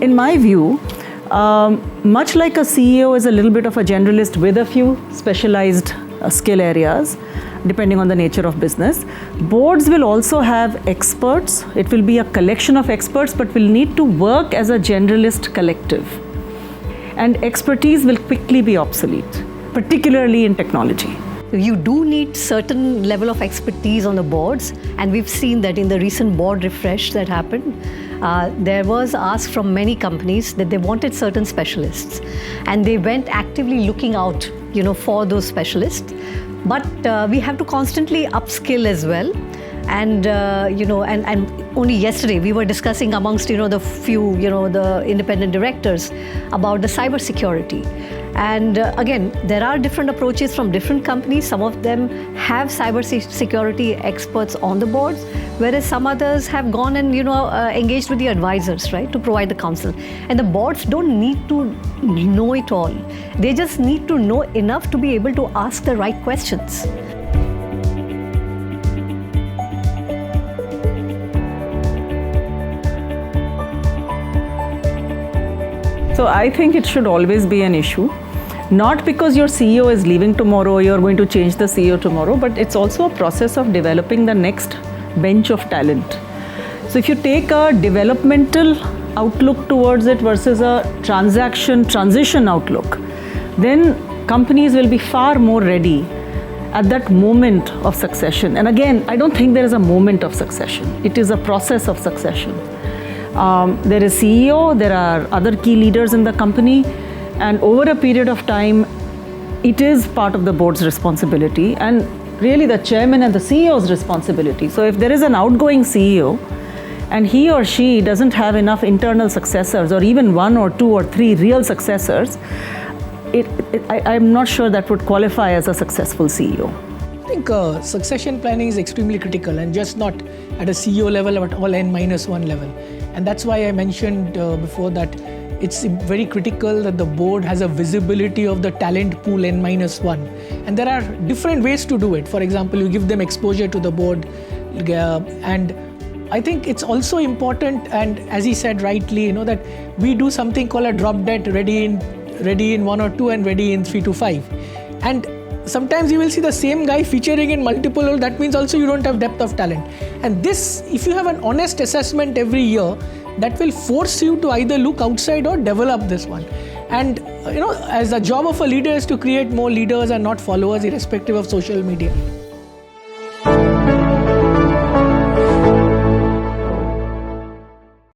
in my view, much like a CEO is a little bit of a generalist with a few specialized skill areas, depending on the nature of business, boards will also have experts. It will be a collection of experts, but will need to work as a generalist collective. And expertise will quickly be obsolete, particularly in technology. You do need certain level of expertise on the boards, and we've seen that in the recent board refresh that happened. There was ask from many companies that they wanted certain specialists, and they went actively looking out, for those specialists. But we have to constantly upskill as well. And and only yesterday we were discussing amongst the few the independent directors about the cyber security. And again, there are different approaches from different companies. Some of them have cyber security experts on the boards, whereas some others have gone and engaged with the advisors, right, to provide the counsel. And the boards don't need to know it all. They just need to know enough to be able to ask the right questions. So I think it should always be an issue. Not because your CEO is leaving tomorrow, you're going to change the CEO tomorrow, but it's also a process of developing the next bench of talent. So if you take a developmental outlook towards it versus a transition outlook, then companies will be far more ready at that moment of succession. And again, I don't think there is a moment of succession. It is a process of succession. There is CEO, there are other key leaders in the company, and over a period of time, it is part of the board's responsibility and really the chairman and the CEO's responsibility. So if there is an outgoing CEO and he or she doesn't have enough internal successors or even 1 or 2 or 3 real successors, I'm not sure that would qualify as a successful CEO. I think succession planning is extremely critical, and just not at a CEO level but all N-1 level. And that's why I mentioned before that it's very critical that the board has a visibility of the talent pool N-1. And there are different ways to do it. For example, you give them exposure to the board. And I think it's also important, and as he said rightly, that we do something called a drop dead, ready in 1 or 2 and ready in 3 to 5. And sometimes you will see the same guy featuring in multiple roles. That means also you don't have depth of talent. And this, if you have an honest assessment every year, that will force you to either look outside or develop this one. And as the job of a leader is to create more leaders and not followers, irrespective of social media.